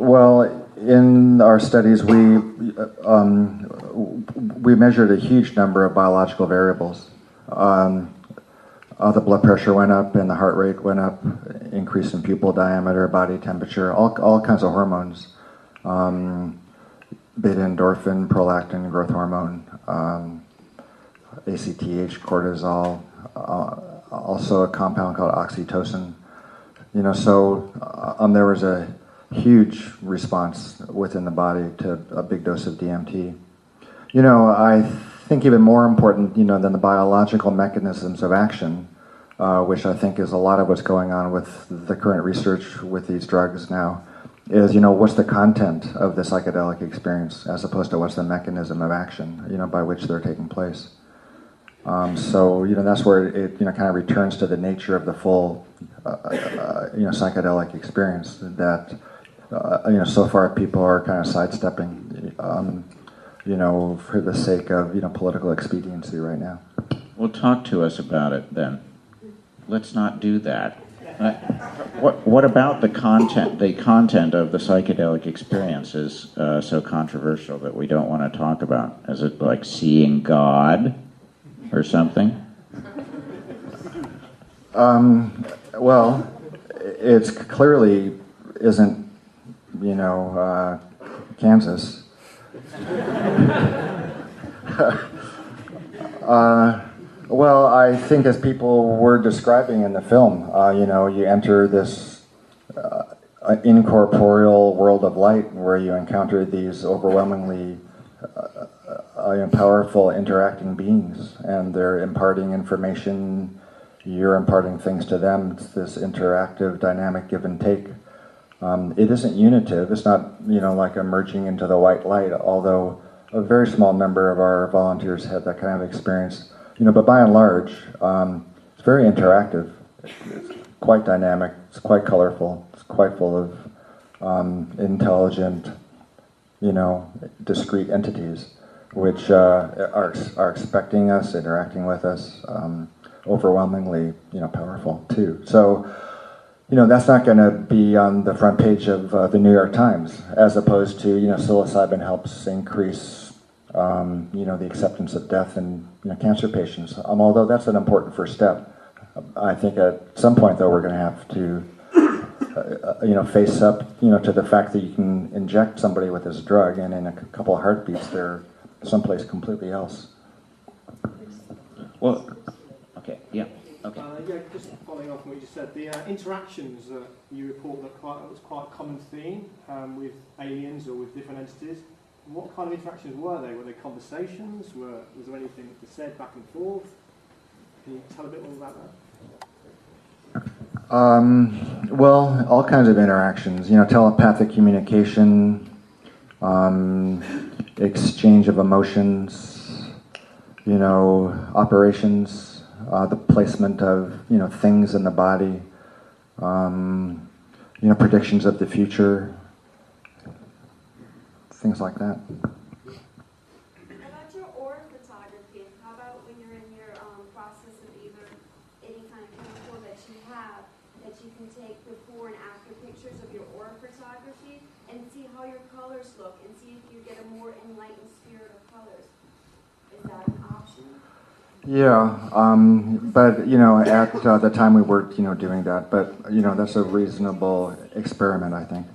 Well, in our studies, we measured a huge number of biological variables. The blood pressure went up and the heart rate went up, increase in pupil diameter, body temperature, all kinds of hormones. Beta endorphin, prolactin, growth hormone, ACTH, cortisol, also a compound called oxytocin. So there was a huge response within the body to a big dose of DMT. I think even more important, than the biological mechanisms of action, which I think is a lot of what's going on with the current research with these drugs now, is, what's the content of the psychedelic experience as opposed to what's the mechanism of action, by which they're taking place. So, that's where it, kind of returns to the nature of the full, psychedelic experience that, so far people are kind of sidestepping, for the sake of, political expediency right now. Well, talk to us about it then. Let's not do that. What about the content? The content of the psychedelic experience is so controversial that we don't want to talk about. Is it like seeing God or something? Well, it's clearly isn't, Kansas. Well, I think as people were describing in the film, you enter this incorporeal world of light where you encounter these overwhelmingly powerful interacting beings, and they're imparting information, you're imparting things to them. It's this interactive, dynamic give and take. It isn't unitive, it's not, like emerging into the white light, although a very small number of our volunteers had that kind of experience. But by and large, it's very interactive. It's quite dynamic. It's quite colorful. It's quite full of intelligent, discrete entities, which are expecting us, interacting with us, overwhelmingly, powerful too. So, that's not going to be on the front page of the New York Times, as opposed to, psilocybin helps increase the acceptance of death in cancer patients. Although that's an important first step. I think at some point, though, we're going to have to, face up, to the fact that you can inject somebody with this drug, and in a couple of heartbeats, they're someplace completely else. Well, okay, yeah, okay. Just following off from what you just said, the interactions that you report that was quite a common theme with aliens or with different entities. What kind of interactions were they? Were they conversations? Was there anything that was said back and forth? Can you tell a bit more about that? Well, all kinds of interactions. Telepathic communication, exchange of emotions, operations, the placement of, things in the body, predictions of the future, things like that. About your aura photography, how about when you're in your process of either any kind of chemical that you have, that you can take before and after pictures of your aura photography and see how your colors look and see if you get a more enlightened spirit of colors? Is that an option? Yeah, but at the time we weren't doing that, but that's a reasonable experiment, I think.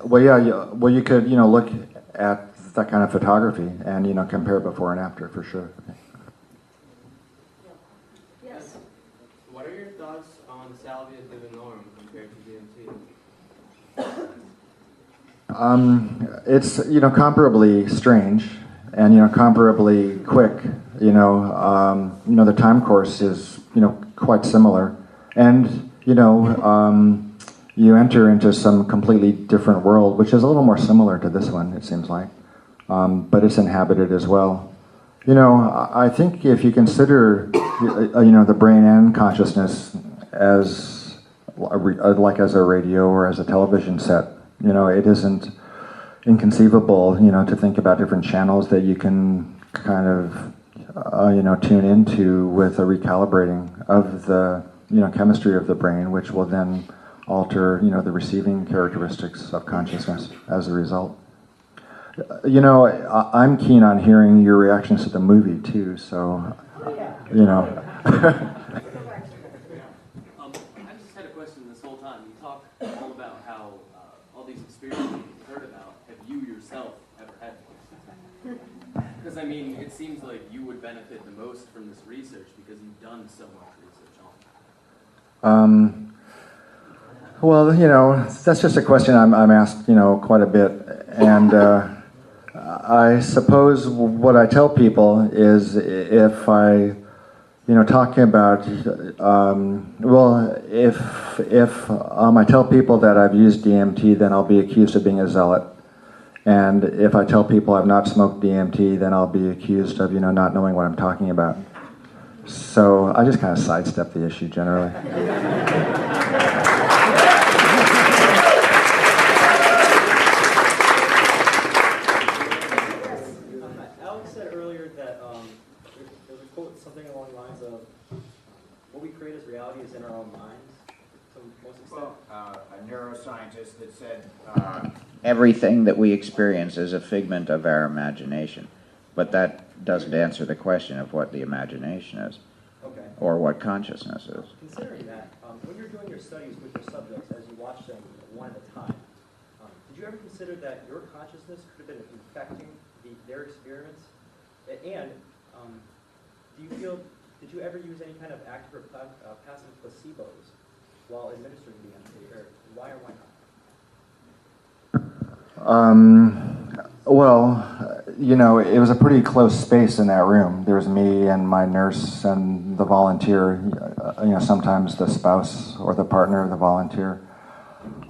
Well, you could look at that kind of photography and compare before and after for sure. Yes. What are your thoughts on salvia divinorum compared to DMT? It's comparably strange and comparably quick. The time course is quite similar, and you enter into some completely different world, which is a little more similar to this one, it seems like, but it's inhabited as well. I think if you consider the brain and consciousness as like as a radio or as a television set, it isn't inconceivable, to think about different channels that you can kind of tune into with a recalibrating of the chemistry of the brain, which will then alter, the receiving characteristics of consciousness as a result. I'm keen on hearing your reactions to the movie too, so, I just had a question this whole time. You talk all about how all these experiences you've heard about, have you yourself ever had one? Because, I mean, it seems like you would benefit the most from this research because you've done so much research on it. Well, that's just a question I'm asked, quite a bit. And I suppose what I tell people is if I, talking about, if I tell people that I've used DMT, then I'll be accused of being a zealot. And if I tell people I've not smoked DMT, then I'll be accused of, not knowing what I'm talking about. So I just kind of sidestep the issue generally. Alex said earlier that there was a quote, something along the lines of, what we create as reality is in our own minds, to most extent. Well, a neuroscientist that said everything that we experience is a figment of our imagination. But that doesn't answer the question of what the imagination is, Okay. or what consciousness is. Considering that, when you're doing your studies with your subjects, as you watch them one at a time, did you ever consider that your consciousness could have been infecting their experiments? And did you ever use any kind of active or passive placebos while administering DMT, or why or why not? Well, it was a pretty close space in that room. There was me and my nurse and the volunteer, sometimes the spouse or the partner of the volunteer.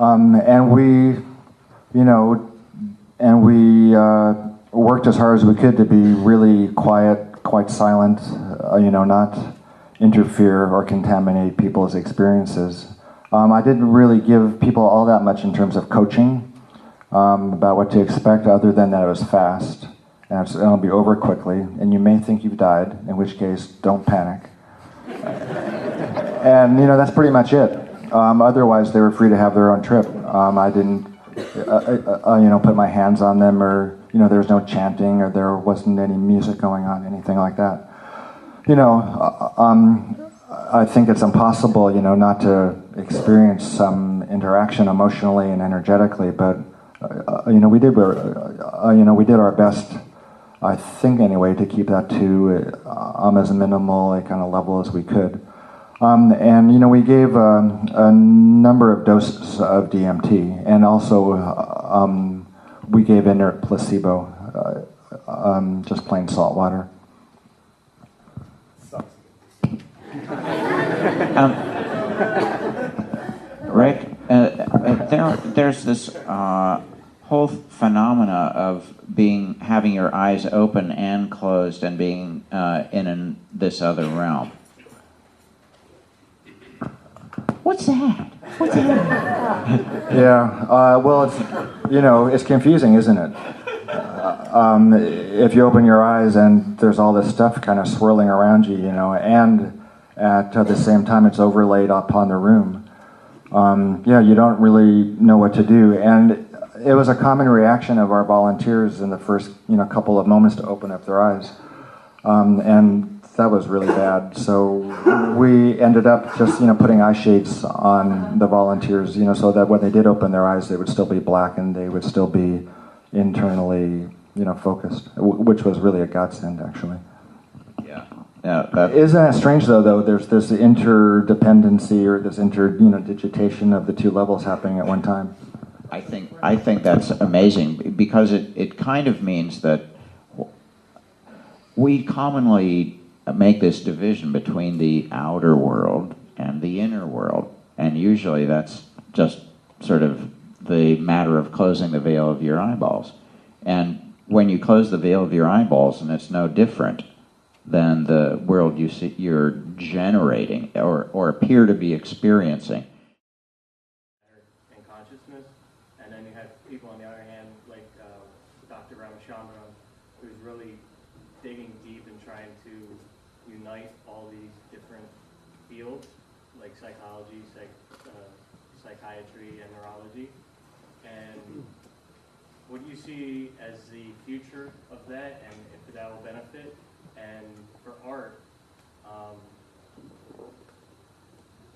And we worked as hard as we could to be really quiet, quite silent, not interfere or contaminate people's experiences. I didn't really give people all that much in terms of coaching about what to expect, other than that it was fast, and it'll be over quickly, and you may think you've died, in which case, don't panic. And, that's pretty much it. Otherwise, they were free to have their own trip. I didn't, put my hands on them, or, there was no chanting, or there wasn't any music going on, anything like that. I think it's impossible, not to experience some interaction emotionally and energetically, but we did our best, I think anyway, to keep that to as minimal a kind of level as we could. And we gave a number of doses of DMT, and also we gave inert placebo, just plain salt water. Rick, there's this whole phenomena of having your eyes open and closed and being in this other realm. What's that? What's that? Yeah, well, it's confusing, isn't it? If you open your eyes and there's all this stuff kind of swirling around you, and at the same time it's overlaid upon the room. You don't really know what to do. And it was a common reaction of our volunteers in the first, couple of moments to open up their eyes. And that was really bad. So we ended up just, putting eye shades on the volunteers, so that when they did open their eyes, they would still be black and they would still be internally, focused, which was really a godsend, actually. Yeah. Isn't that strange, though? There's this interdependency, or this digitation of the two levels happening at one time. I think that's amazing, because it kind of means that we commonly make this division between the outer world and the inner world, and usually that's just sort of the matter of closing the veil of your eyeballs. And when you close the veil of your eyeballs, and it's no different than the world you're generating or appear to be experiencing. And consciousness, and then you have people on the other hand, like Dr. Ramachandran, who's really digging deep and trying to unite all these different fields, like psychology, psychiatry and neurology. And what do you see as the future of that, and if that will benefit? And for art,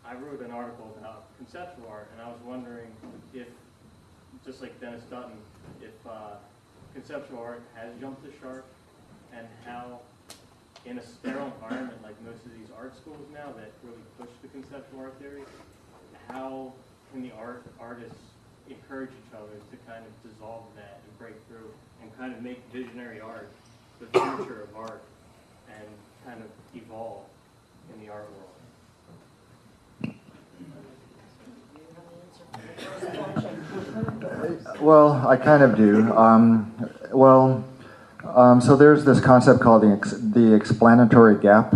I wrote an article about conceptual art, and I was wondering if, just like Dennis Dutton, if conceptual art has jumped the shark, and how, in a sterile environment like most of these art schools now that really push the conceptual art theory, how can the artists encourage each other to kind of dissolve that and break through and kind of make visionary art the future of art and kind of evolve in the art world? Well, I kind of do. So there's this concept called the explanatory gap,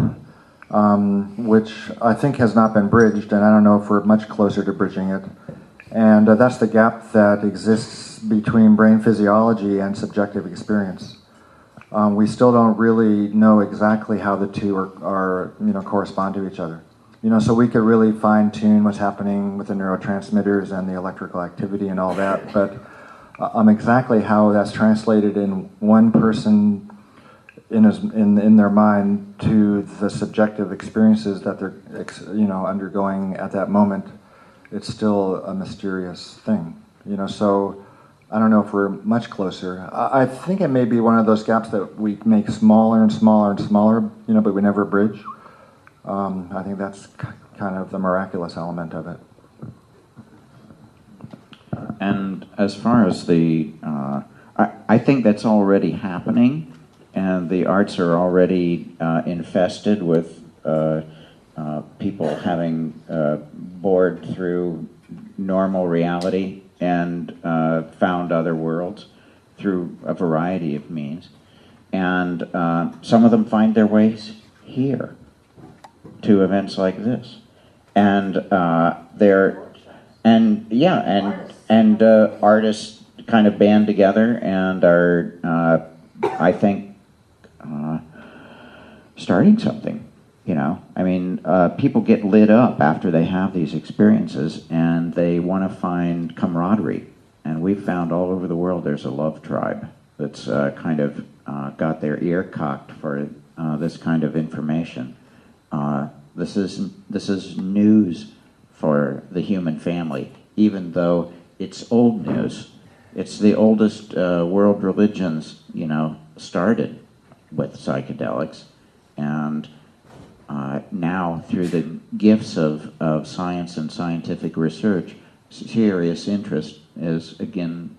which I think has not been bridged, and I don't know if we're much closer to bridging it. And that's the gap that exists between brain physiology and subjective experience. We still don't really know exactly how the two are correspond to each other. So we could really fine-tune what's happening with the neurotransmitters and the electrical activity and all that, but exactly how that's translated in one person in their mind to the subjective experiences that they're undergoing at that moment, it's still a mysterious thing. So I don't know if we're much closer. I think it may be one of those gaps that we make smaller and smaller and smaller, but we never bridge. I think that's kind of the miraculous element of it. And as far as I think that's already happening, and the arts are already infested with people having bored through normal reality and found other worlds through a variety of means. And some of them find their ways here to events like this. And artists kind of band together and are, I think, starting something. People get lit up after they have these experiences, and they want to find camaraderie. And we've found all over the world there's a love tribe that's kind of got their ear cocked for this kind of information. This is news for the human family, even though it's old news. It's the oldest world religions, started with psychedelics, and now through the gifts of science and scientific research, serious interest is again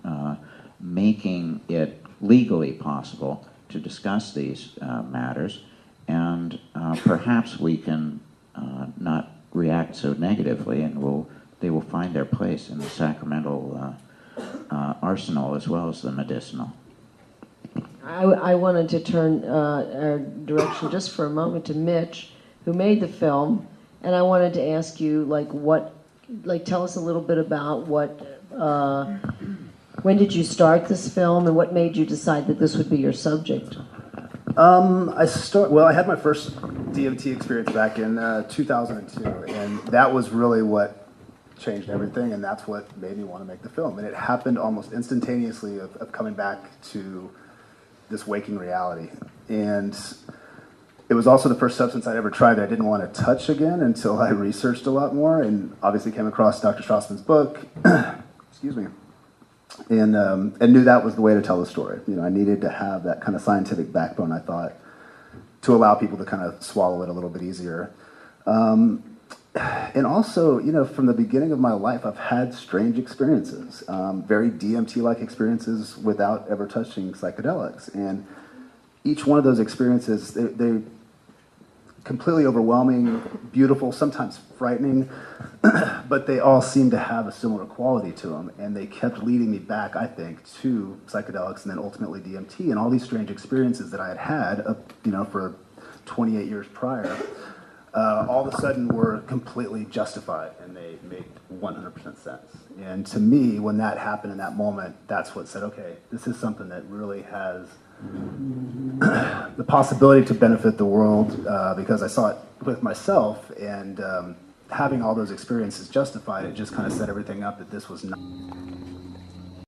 making it legally possible to discuss these matters, and perhaps we can not react so negatively, and they will find their place in the sacramental arsenal as well as the medicinal. I wanted to turn our direction just for a moment to Mitch, who made the film, and I wanted to ask you, tell us a little bit about when did you start this film, and what made you decide that this would be your subject? I had my first DMT experience back in 2002, and that was really what changed everything, and that's what made me want to make the film. And it happened almost instantaneously of coming back to this waking reality. And it was also the first substance I'd ever tried that I didn't want to touch again until I researched a lot more, and obviously came across Dr. Strassman's book, excuse me, and knew that was the way to tell the story. I needed to have that kind of scientific backbone, I thought, to allow people to kind of swallow it a little bit easier. And also, from the beginning of my life, I've had strange experiences, very DMT-like experiences without ever touching psychedelics. And each one of those experiences, they're completely overwhelming, beautiful, sometimes frightening, but they all seem to have a similar quality to them. And they kept leading me back, I think, to psychedelics and then ultimately DMT. And all these strange experiences that I had for 28 years prior, all of a sudden were completely justified, and they made 100% sense. And to me, when that happened in that moment, that's what said, okay, this is something that really has the possibility to benefit the world, because I saw it with myself, and having all those experiences justified, it just kind of set everything up that this was not.